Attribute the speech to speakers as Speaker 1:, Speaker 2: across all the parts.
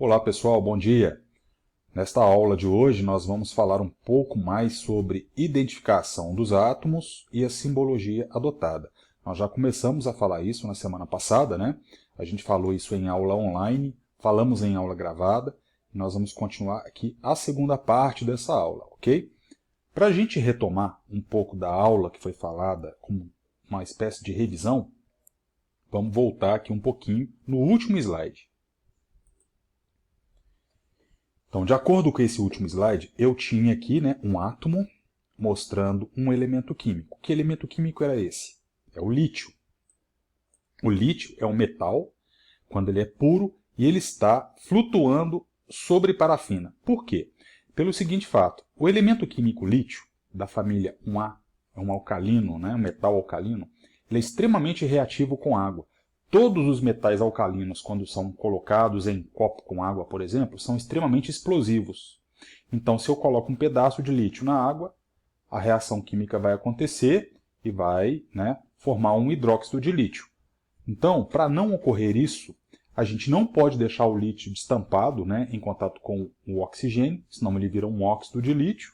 Speaker 1: Olá pessoal, bom dia! Nesta aula de hoje nós vamos falar um pouco mais sobre identificação dos átomos e a simbologia adotada. Nós já começamos a falar isso na semana passada, né? A gente falou isso em aula online, falamos em aula gravada, e nós vamos continuar aqui a segunda parte dessa aula, ok? Para a gente retomar um pouco da aula que foi falada como uma espécie de revisão, vamos voltar aqui um pouquinho no último slide. Então, de acordo com esse último slide, eu tinha aqui um átomo mostrando um elemento químico. Que elemento químico era esse? É o lítio. O lítio é um metal, quando ele é puro, e ele está flutuando sobre parafina. Por quê? Pelo seguinte fato, o elemento químico lítio, da família 1A, é um alcalino, um metal alcalino, ele é extremamente reativo com água. Todos os metais alcalinos, quando são colocados em copo com água, por exemplo, são extremamente explosivos. Então, se eu coloco um pedaço de lítio na água, a reação química vai acontecer e vai formar um hidróxido de lítio. Então, para não ocorrer isso, a gente não pode deixar o lítio destampado em contato com o oxigênio, senão ele vira um óxido de lítio,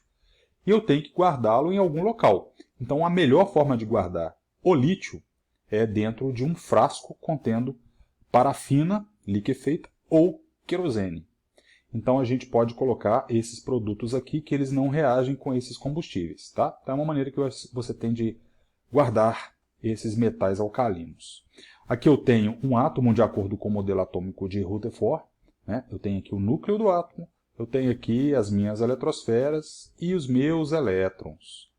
Speaker 1: e eu tenho que guardá-lo em algum local. Então, a melhor forma de guardar o lítio é dentro de um frasco contendo parafina liquefeita ou querosene. Então a gente pode colocar esses produtos aqui que eles não reagem com esses combustíveis, tá? Então é uma maneira que você tem de guardar esses metais alcalinos. Aqui eu tenho um átomo de acordo com o modelo atômico de Rutherford, Eu tenho aqui o núcleo do átomo, eu tenho aqui as minhas eletrosferas e os meus elétrons,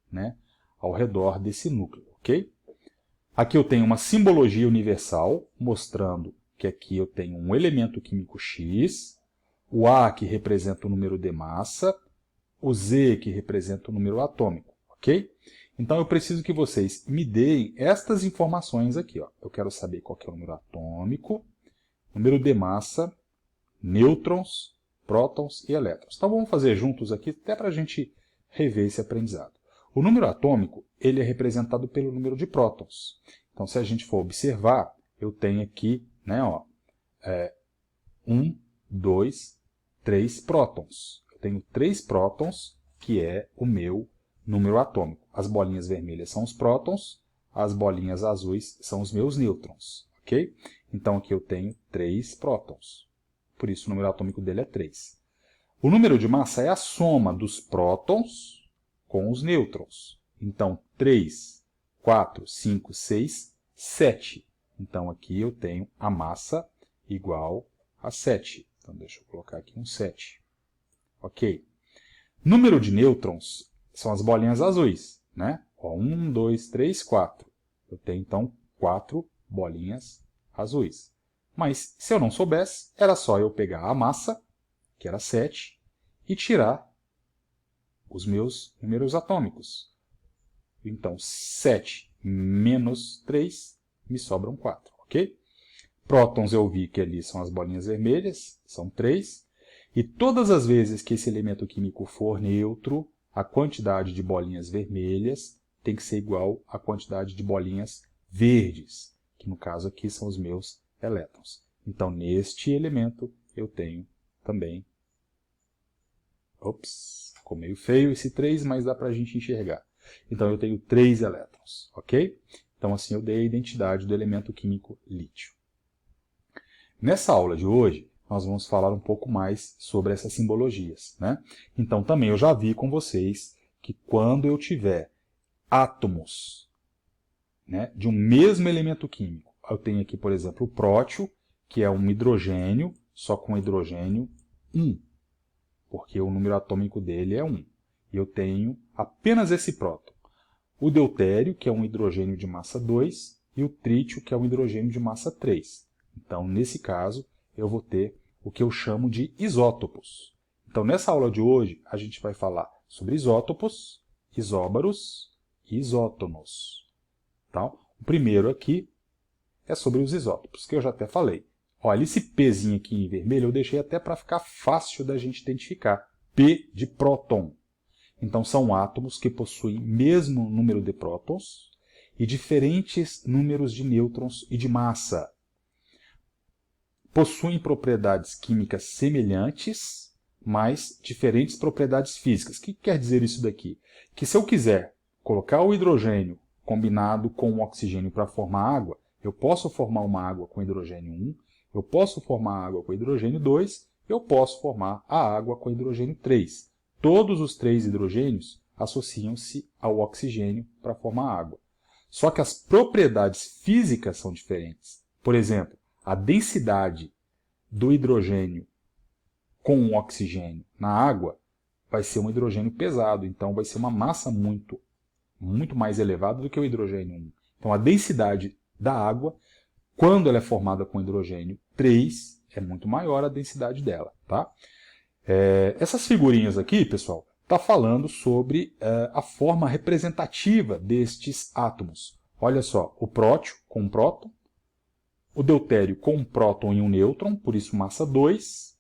Speaker 1: ao redor desse núcleo, ok? Aqui eu tenho uma simbologia universal, mostrando que aqui eu tenho um elemento químico X, o A que representa o número de massa, o Z que representa o número atômico, ok? Então eu preciso que vocês me deem estas informações aqui. Eu quero saber qual que é o número atômico, número de massa, nêutrons, prótons e elétrons. Então vamos fazer juntos aqui, até para a gente rever esse aprendizado. O número atômico ele é representado pelo número de prótons. Então, se a gente for observar, eu tenho aqui 1, 2, 3 prótons. Eu tenho 3 prótons, que é o meu número atômico. As bolinhas vermelhas são os prótons, as bolinhas azuis são os meus nêutrons. Ok? Então, aqui eu tenho 3 prótons. Por isso, o número atômico dele é 3. O número de massa é a soma dos prótons com os nêutrons. Então, 3, 4, 5, 6, 7. Então, aqui eu tenho a massa igual a 7. Então, deixa eu colocar aqui um 7. Ok. Número de nêutrons são as bolinhas azuis, 1, 2, 3, 4. Eu tenho, então, 4 bolinhas azuis. Mas, se eu não soubesse, era só eu pegar a massa, que era 7, e tirar os meus números atômicos. Então, 7 menos 3, me sobram 4, ok? Prótons eu vi que ali são as bolinhas vermelhas, são 3. E todas as vezes que esse elemento químico for neutro, a quantidade de bolinhas vermelhas tem que ser igual à quantidade de bolinhas verdes, que no caso aqui são os meus elétrons. Então, neste elemento, eu tenho também... Ops, ficou meio feio esse 3, mas dá para a gente enxergar. Então, eu tenho 3 elétrons, ok? Então, assim, eu dei a identidade do elemento químico lítio. Nessa aula de hoje, nós vamos falar um pouco mais sobre essas simbologias, Então, também eu já vi com vocês que quando eu tiver átomos de um mesmo elemento químico, eu tenho aqui, por exemplo, o prótio, que é um hidrogênio, só com hidrogênio 1. Porque o número atômico dele é 1. E eu tenho apenas esse próton. O deutério, que é um hidrogênio de massa 2, e o trítio, que é um hidrogênio de massa 3. Então, nesse caso, eu vou ter o que eu chamo de isótopos. Então, nessa aula de hoje, a gente vai falar sobre isótopos, isóbaros e isótonos. Então, o primeiro aqui é sobre os isótopos, que eu já até falei. Olha, esse Pzinho aqui em vermelho eu deixei até para ficar fácil da gente identificar. P de próton. Então, são átomos que possuem mesmo número de prótons e diferentes números de nêutrons e de massa. possuem propriedades químicas semelhantes, mas diferentes propriedades físicas. O que quer dizer isso daqui? Que se eu quiser colocar o hidrogênio combinado com o oxigênio para formar água, eu posso formar uma água com hidrogênio 1, eu posso formar água com hidrogênio 2, eu posso formar a água com hidrogênio 3. Todos os 3 hidrogênios associam-se ao oxigênio para formar água. Só que as propriedades físicas são diferentes. Por exemplo, a densidade do hidrogênio com o oxigênio na água vai ser um hidrogênio pesado, então vai ser uma massa muito mais elevada do que o hidrogênio 1. Então a densidade da água, quando ela é formada com hidrogênio 3, é muito maior a densidade dela. Tá? Essas figurinhas aqui, pessoal, está falando sobre a forma representativa destes átomos. Olha só, o prótio com um próton, o deutério com um próton e um nêutron, por isso massa 2,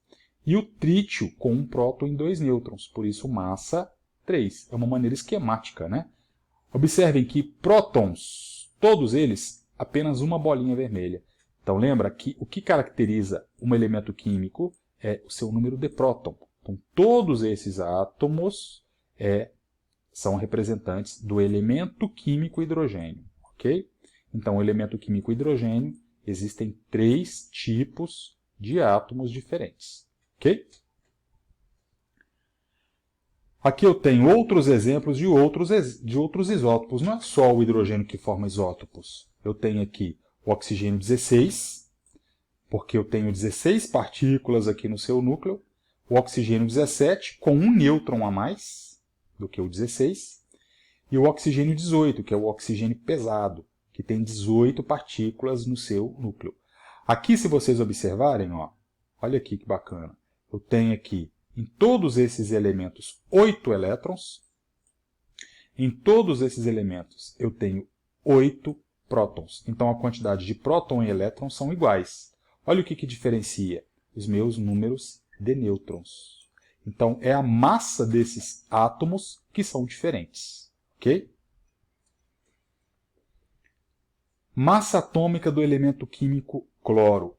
Speaker 1: e o trítio com um próton e 2 nêutrons, por isso massa 3. É uma maneira esquemática, né? Observem que prótons, todos eles, apenas uma bolinha vermelha. Então lembra que o que caracteriza um elemento químico é o seu número de próton. Então todos esses átomos são representantes do elemento químico hidrogênio. Ok? Então o elemento químico hidrogênio, existem 3 tipos de átomos diferentes. Ok? Aqui eu tenho outros exemplos de outros isótopos. Não é só o hidrogênio que forma isótopos. Eu tenho aqui o oxigênio 16, porque eu tenho 16 partículas aqui no seu núcleo. O oxigênio 17, com um nêutron a mais do que o 16. E o oxigênio 18, que é o oxigênio pesado, que tem 18 partículas no seu núcleo. Aqui, se vocês observarem, olha aqui que bacana. Eu tenho aqui, em todos esses elementos, 8 elétrons. Em todos esses elementos, eu tenho 8 prótons. Então, a quantidade de próton e elétron são iguais. Olha o que diferencia os meus números de nêutrons. Então, é a massa desses átomos que são diferentes. Ok? Massa atômica do elemento químico cloro.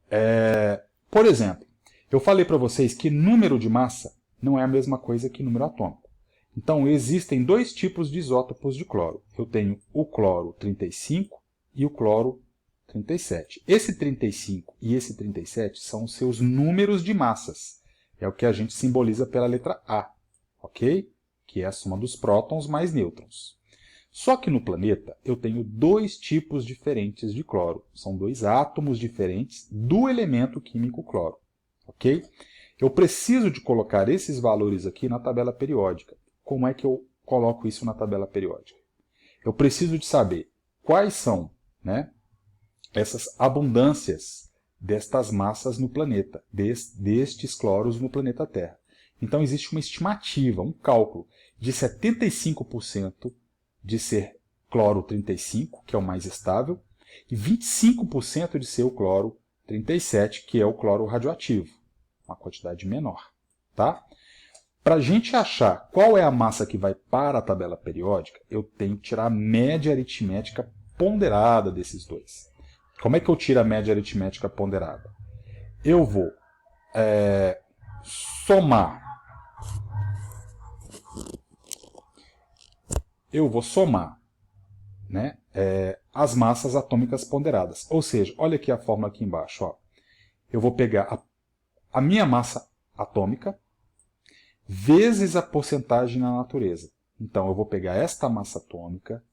Speaker 1: Por exemplo, eu falei para vocês que número de massa não é a mesma coisa que número atômico. Então, existem 2 tipos de isótopos de cloro. Eu tenho o cloro 35 e o cloro 37. Esse 35 e esse 37 são os seus números de massas. É o que a gente simboliza pela letra A, ok? Que é a soma dos prótons mais nêutrons. Só que no planeta eu tenho 2 tipos diferentes de cloro. São 2 átomos diferentes do elemento químico cloro. Ok? Eu preciso de colocar esses valores aqui na tabela periódica. Como é que eu coloco isso na tabela periódica? Eu preciso de saber quais são, né, essas abundâncias destas massas no planeta, destes cloros no planeta Terra. Então existe uma estimativa, um cálculo de 75% de ser cloro 35, que é o mais estável, e 25% de ser o cloro 37, que é o cloro radioativo, uma quantidade menor. Tá? Para a gente achar qual é a massa que vai para a tabela periódica, eu tenho que tirar a média aritmética ponderada desses dois. Como é que eu tiro a média aritmética ponderada? Eu vou somar. Né, as massas atômicas ponderadas. Ou seja, olha aqui a fórmula aqui embaixo. Ó. Eu vou pegar a minha massa atômica vezes a porcentagem na natureza. Então, eu vou pegar esta massa atômica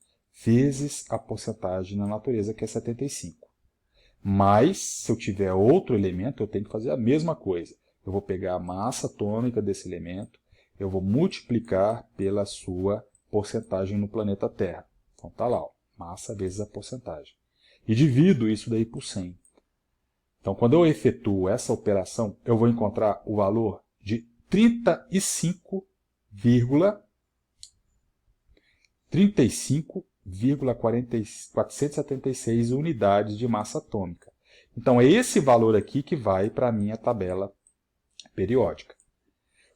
Speaker 1: vezes a porcentagem na natureza, que é 75. Mas, se eu tiver outro elemento, eu tenho que fazer a mesma coisa. Eu vou pegar a massa atômica desse elemento, eu vou multiplicar pela sua porcentagem no planeta Terra. Então, está lá, ó, massa vezes a porcentagem. E divido isso daí por 100. Então, quando eu efetuo essa operação, eu vou encontrar o valor de 35,476 unidades de massa atômica. Então, é esse valor aqui que vai para a minha tabela periódica.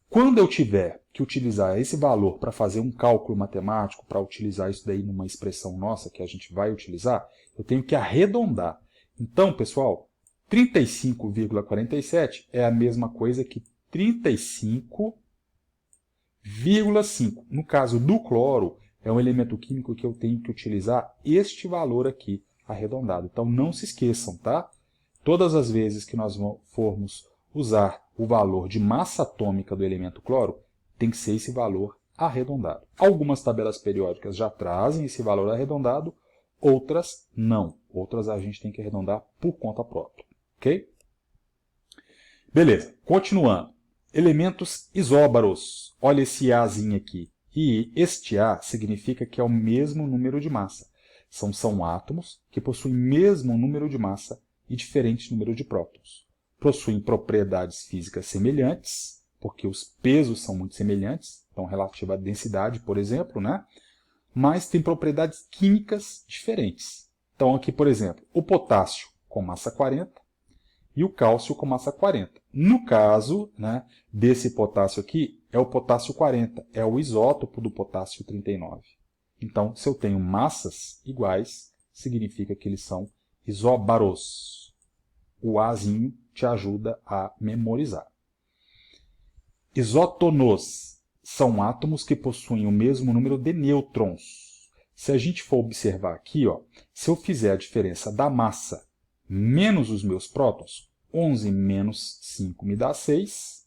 Speaker 1: Quando eu tiver que utilizar esse valor para fazer um cálculo matemático, para utilizar isso daí numa expressão nossa que a gente vai utilizar, eu tenho que arredondar. Então, pessoal, 35,47 é a mesma coisa que 35,5. No caso do cloro, é um elemento químico que eu tenho que utilizar este valor aqui, arredondado. Então, não se esqueçam, tá? Todas as vezes que nós formos usar o valor de massa atômica do elemento cloro, tem que ser esse valor arredondado. Algumas tabelas periódicas já trazem esse valor arredondado, outras não. Outras a gente tem que arredondar por conta própria. Ok? Beleza, continuando. Elementos isóbaros. Olha esse Azinho aqui. E este A significa que é o mesmo número de massa. São átomos que possuem mesmo número de massa e diferente número de prótons. Possuem propriedades físicas semelhantes, porque os pesos são muito semelhantes, então relativo à densidade, por exemplo, né? Mas tem propriedades químicas diferentes. Então aqui, por exemplo, o potássio com massa 40 e o cálcio com massa 40. No caso, né, desse potássio aqui, é o potássio 40, é o isótopo do potássio 39. Então, se eu tenho massas iguais, significa que eles são isóbaros. O Azinho te ajuda a memorizar. Isótonos são átomos que possuem o mesmo número de nêutrons. Se a gente for observar aqui, ó, se eu fizer a diferença da massa menos os meus prótons, 11 menos 5 me dá 6.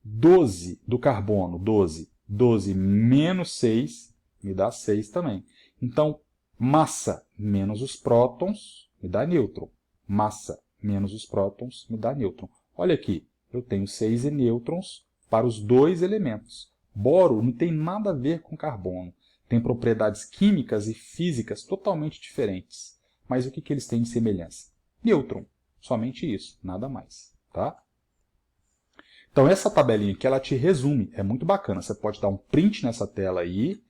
Speaker 1: 12 do carbono, 12. 12 menos 6 me dá 6 também. Então, massa menos os prótons me dá nêutron. Massa menos os prótons me dá nêutron. Olha aqui, eu tenho 6 nêutrons para os dois elementos. Boro não tem nada a ver com carbono. Tem propriedades químicas e físicas totalmente diferentes. Mas o que eles têm de semelhança? Nêutron. Somente isso, nada mais. Tá? Então, essa tabelinha aqui, ela te resume. É muito bacana. Você pode dar um print nessa tela aí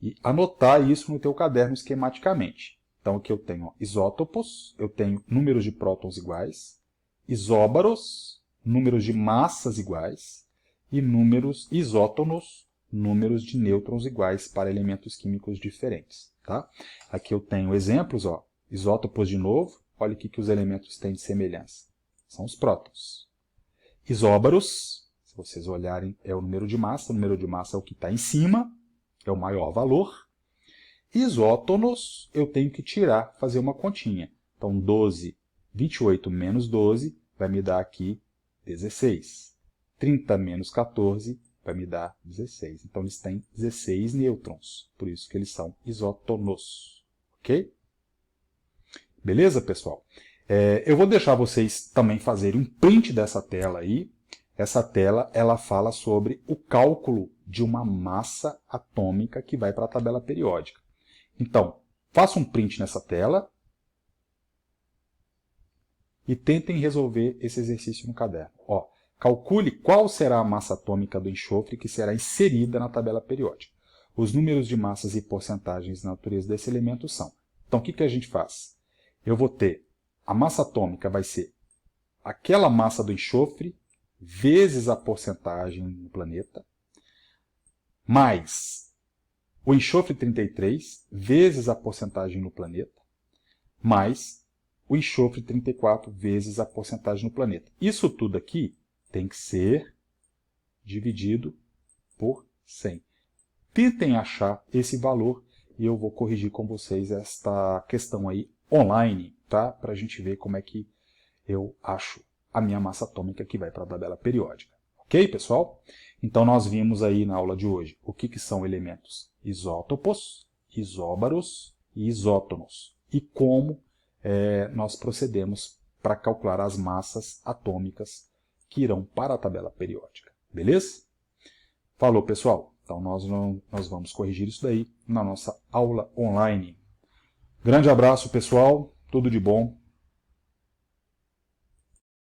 Speaker 1: e anotar isso no teu caderno esquematicamente. Então, aqui eu tenho isótopos, eu tenho números de prótons iguais, isóbaros, números de massas iguais, e números isótonos, números de nêutrons iguais para elementos químicos diferentes. Tá? Aqui eu tenho exemplos, ó. Isótopos de novo, olha o que os elementos têm de semelhança. São os prótons. Isóbaros, se vocês olharem, é o número de massa é o que está em cima, é o maior valor. Isótonos, eu tenho que tirar, fazer uma continha. Então, 28 menos 12 vai me dar aqui 16. 30 menos 14 vai me dar 16. Então, eles têm 16 nêutrons, por isso que eles são isótonos. Ok? Beleza, pessoal? Eu vou deixar vocês também fazerem um print dessa tela aí. Essa tela, ela fala sobre o cálculo de uma massa atômica que vai para a tabela periódica. Então, faça um print nessa tela e tentem resolver esse exercício no caderno. Ó, calcule qual será a massa atômica do enxofre que será inserida na tabela periódica. Os números de massas e porcentagens na natureza desse elemento são. Então, o que a gente faz? Eu vou ter, a massa atômica vai ser aquela massa do enxofre vezes a porcentagem no planeta, mais o enxofre 33 vezes a porcentagem no planeta, mais o enxofre 34 vezes a porcentagem no planeta. Isso tudo aqui tem que ser dividido por 100. Tentem achar esse valor e eu vou corrigir com vocês esta questão aí online, tá? Para a gente ver como é que eu acho a minha massa atômica que vai para a tabela periódica. Ok, pessoal? Então, nós vimos aí na aula de hoje o que são elementos isótopos, isóbaros e isótonos. E como nós procedemos para calcular as massas atômicas que irão para a tabela periódica. Beleza? Falou, pessoal. Então, nós vamos corrigir isso daí na nossa aula online. Grande abraço, pessoal. Tudo de bom.